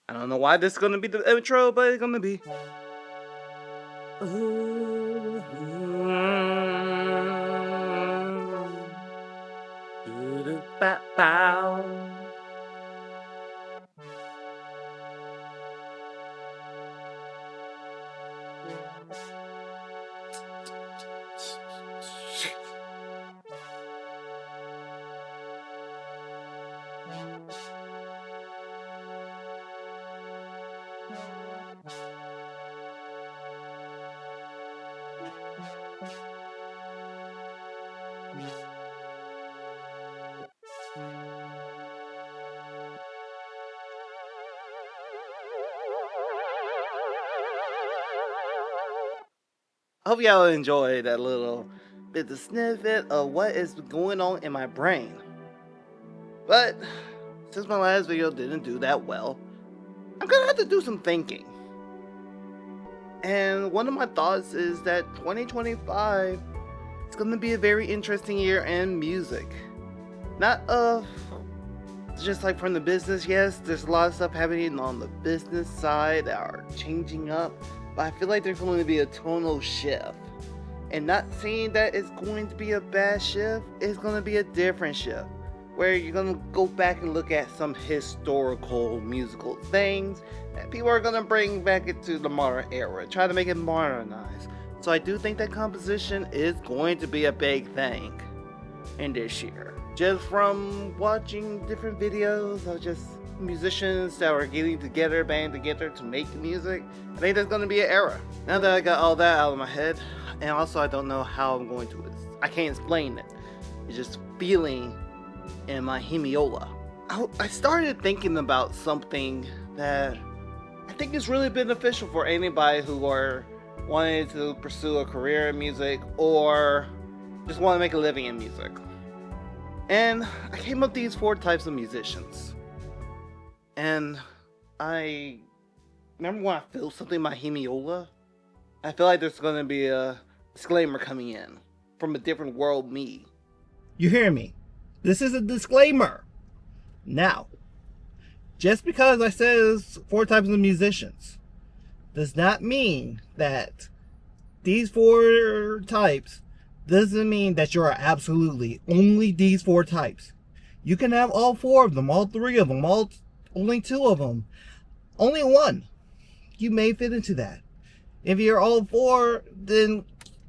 I don't know why this is gonna be the intro, but it's gonna be. Ooh, bow. Hope y'all enjoy that little bit of snippet of what is going on in my brain. But since my last video didn't do that well, I'm gonna have to do some thinking. And one of my thoughts is that 2025 is gonna be a very interesting year in music. Not just like from the business, yes, there's a lot of stuff happening on the business side that are changing up, but I feel like there's going to be a tonal shift. And not saying that it's going to be a bad shift, it's going to be a different shift. Where you're going to go back and look at some historical musical things that people are going to bring back into the modern era, try to make it modernized. So I do think that composition is going to be a big thing in this year. Just from watching different videos of just musicians that are getting together, banding together to make the music, I think there's going to be an era. Now that I got all that out of my head, and also I don't know how I'm going to, I can't explain it. It's just feeling in my hemiola. I started thinking about something that I think is really beneficial for anybody who are wanting to pursue a career in music or just want to make a living in music. And I came up with these 4 types of musicians. And I remember when I feel something in my hemiola, I feel like there's going to be a disclaimer coming in from a different world me. You hear me? This is a disclaimer. Now, just because I said there's 4 types of musicians does not mean that these 4 types doesn't mean that you're absolutely only these 4 types. You can have all 4 of them, all 3 of them, only 2 of them, only 1. You may fit into that. If you're all 4, then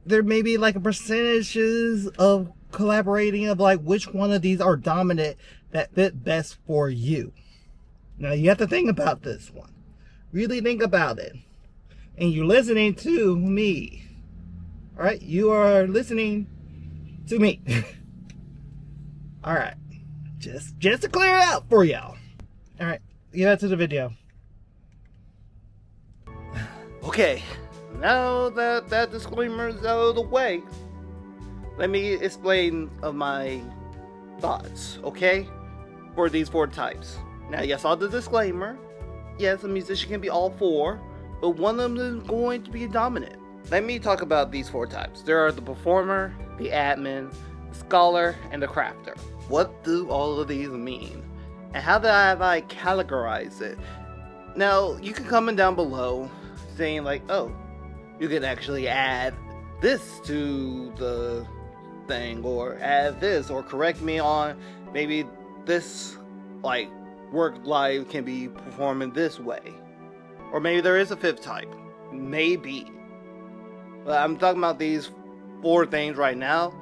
there may be like a percentages of collaborating of like which one of these are dominant that fit best for you. Now you have to think about this one. Really think about it. And you're listening to me. Alright, you are listening to me. Alright, just to clear it out for y'all. Alright, get back to the video. Okay, now that that disclaimer is out of the way, let me explain of my thoughts, okay? For these 4 types. Now, yes, all the disclaimer. Yes, a musician can be all 4, but one of them is going to be dominant. Let me talk about these 4 types. There are the performer, the admin, the scholar, and the crafter. What do all of these mean? And how do I categorize it? Now, you can comment down below saying like, oh, you can actually add this to the thing, or add this, or correct me on maybe this like work live can be performed in this way. Or maybe there is a 5th type. Maybe. But I'm talking about these 4 things right now.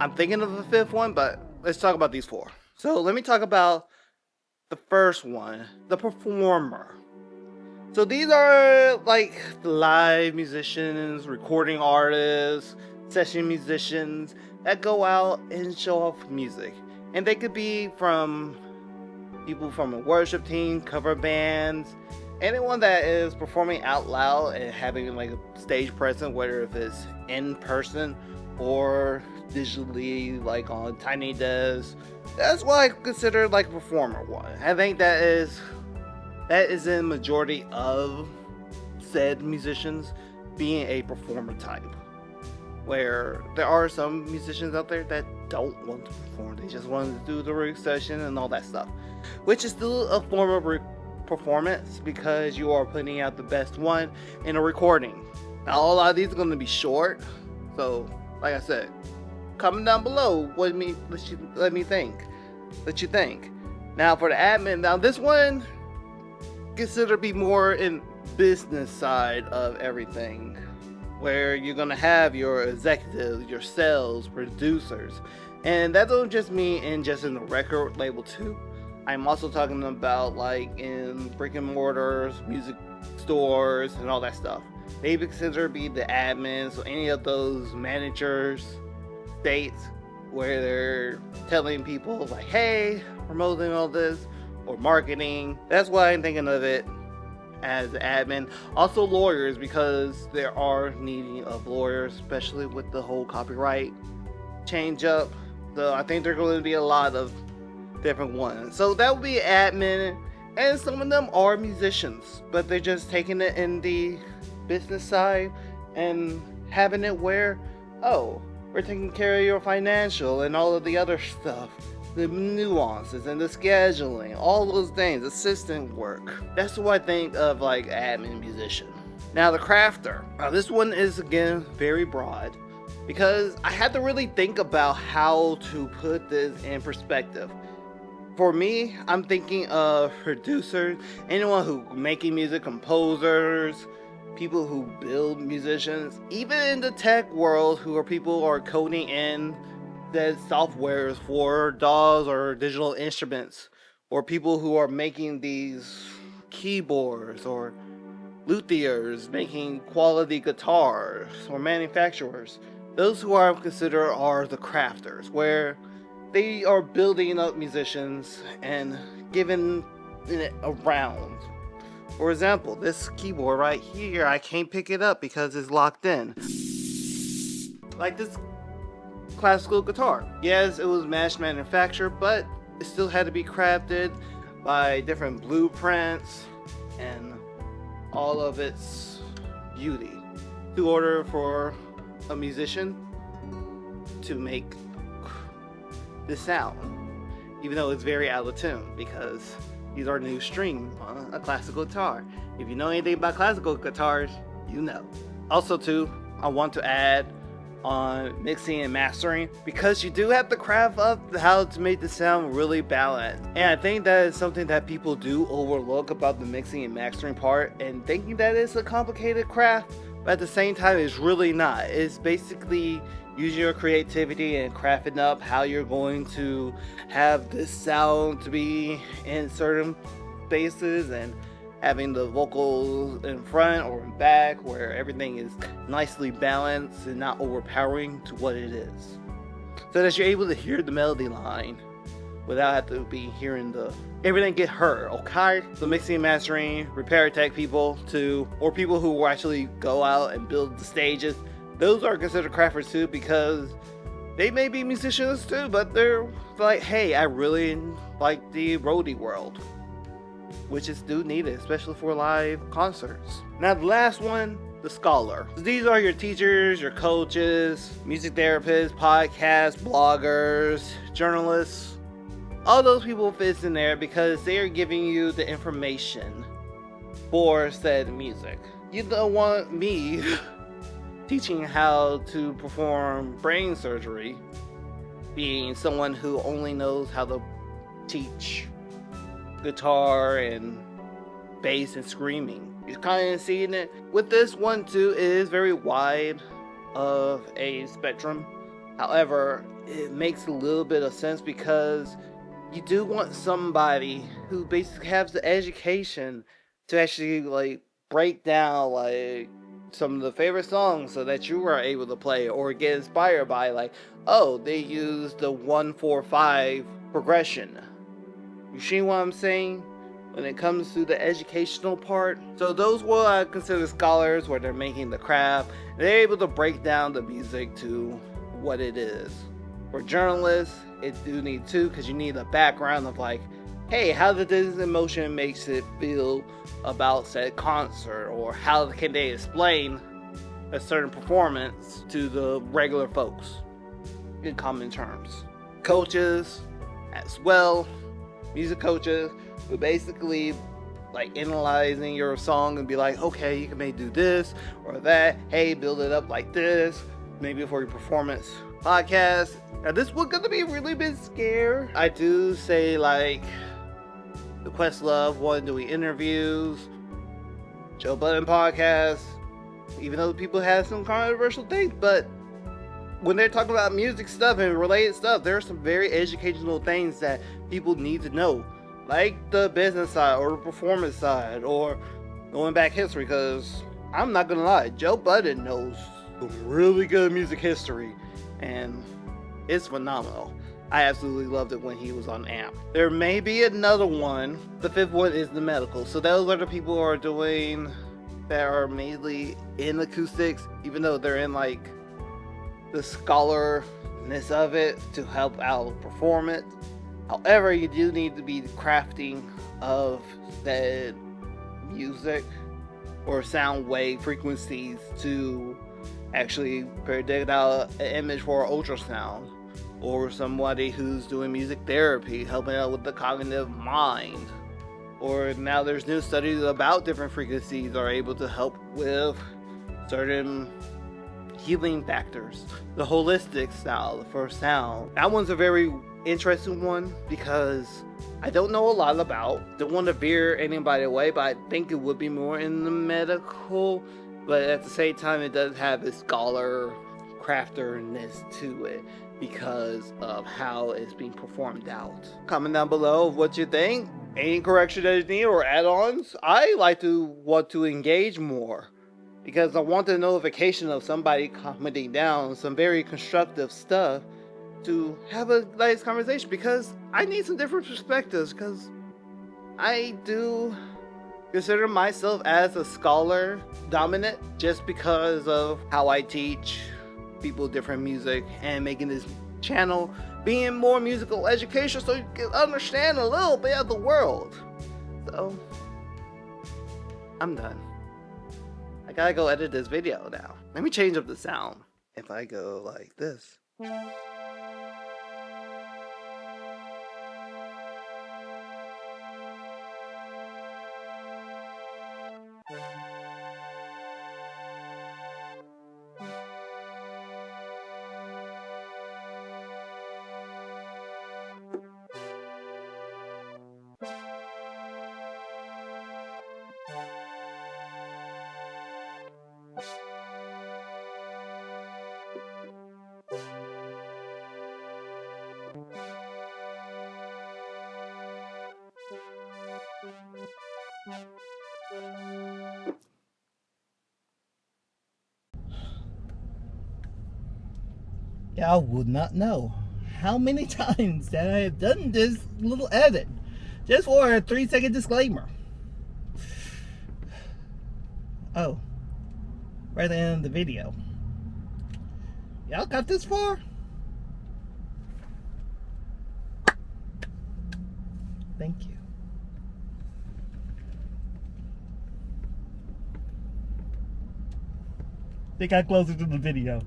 I'm thinking of a 5th one, but let's talk about these 4. So let me talk about the first one, the performer. So these are like the live musicians, recording artists, session musicians that go out and show off music. And they could be from people from a worship team, cover bands, anyone that is performing out loud and having like a stage presence, whether if it's in person or digitally, like on tiny desks. That's what I consider like a performer one. I think that is in majority of said musicians being a performer type. Where there are some musicians out there that don't want to perform, they just want to do the rig session and all that stuff, which is still a form of performance because you are putting out the best one in a recording. Now, a lot of these are going to be short, so like I said, comment down below what let you think. Now for the admin, now this one consider be more in business side of everything, where you're gonna have your executives, your sales, producers, and that don't just mean in the record label too. I'm also talking about like in brick and mortars, music stores, and all that stuff. They consider be the admins or any of those managers, states where they're telling people like, hey, promoting all this or marketing. That's why I'm thinking of it as admin. Also lawyers, because there are needing of lawyers, especially with the whole copyright change up. So I think there are going to be a lot of different ones. So that would be admin, and some of them are musicians, but they're just taking it in the business side and having it where, oh, we're taking care of your financial and all of the other stuff, the nuances and the scheduling, all those things, assistant work. That's what I think of like admin musician. Now the crafter. Now this one is again very broad because I had to really think about how to put this in perspective. For me, I'm thinking of producers, anyone who making music, composers, people who build musicians, even in the tech world who are people who are coding in the softwares for DAWs or digital instruments, or people who are making these keyboards, or luthiers making quality guitars, or manufacturers. Those who I consider are the crafters, where they are building up musicians and giving it around. For example, this keyboard right here, I can't pick it up because it's locked in. Like this classical guitar. Yes, it was mass manufactured, but it still had to be crafted by different blueprints and all of its beauty in order for a musician to make this sound, even though it's very out of tune, because these are new strings on a classical guitar. If you know anything about classical guitars, you know. Also too, I want to add on mixing and mastering, because you do have to craft up how to make the sound really balanced. And I think that is something that people do overlook about the mixing and mastering part, and thinking that it's a complicated craft, but at the same time it's really not. It's basically using your creativity and crafting up how you're going to have this sound to be in certain spaces, and having the vocals in front or in back where everything is nicely balanced and not overpowering to what it is, so that you're able to hear the melody line without having to be hearing everything get heard. Okay, so mixing and mastering, repair tech people too, or people who will actually go out and build the stages, those are considered crafters too, because they may be musicians too, but they're like, hey, I really like the roadie world, which is do needed, especially for live concerts. Now the last one, the scholar. These are your teachers, your coaches, music therapists, podcasts, bloggers, journalists. All those people fit in there because they are giving you the information for said music. You don't want me teaching how to perform brain surgery, being someone who only knows how to teach guitar and bass and screaming. You're kind of seeing it. With this one too, it is very wide of a spectrum. However, it makes a little bit of sense because you do want somebody who basically has the education to actually like break down like some of the favorite songs so that you are able to play or get inspired by, like, oh, they use the 1-4-5 progression. You see what I'm saying? When it comes to the educational part. So those what I consider scholars, where they're making the craft, they're able to break down the music to what it is. For journalists, it do need to, because you need a background of like, hey, how did this emotion makes it feel about said concert, or how can they explain a certain performance to the regular folks in common terms. Coaches as well, music coaches, who basically like analyzing your song and be like, okay, you can maybe do this or that. Hey, build it up like this. Maybe for your performance podcast. Now this was gonna be a really big scare. I do say like the Questlove one doing interviews, Joe Budden podcast, even though people have some controversial things, but when they're talking about music stuff and related stuff, there are some very educational things that people need to know, like the business side or the performance side or going back history, because I'm not gonna lie, Joe Budden knows some really good music history and it's phenomenal. I absolutely loved it when he was on AMP. There may be another one. The fifth one is the medical. So those are the people who are doing that are mainly in acoustics, even though they're in like the scholarness of it to help out perform it. However, you do need to be the crafting of said music or sound wave frequencies to actually predict out an image for ultrasound, or somebody who's doing music therapy, helping out with the cognitive mind. Or now there's new studies about different frequencies are able to help with certain healing factors. The holistic style for sound. That one's a very interesting one because I don't know a lot about. Don't want to veer anybody away, but I think it would be more in the medical. But at the same time, it does have a scholar crafterness to it because of how it's being performed out. Comment down below what you think. Any correction that is needed or add-ons. I like to want to engage more because I want the notification of somebody commenting down some very constructive stuff to have a nice conversation, because I need some different perspectives, because I do consider myself as a scholar dominant just because of how I teach people different music and making this channel being more musical education so you can understand a little bit of the world. So I'm done. I gotta go edit this video now. Let me change up the sound. If I go like this. Y'all would not know how many times that I have done this little edit just for a 3-second disclaimer. Oh, right at the end of the video. Y'all got this far? Thank you. They got closer to the video.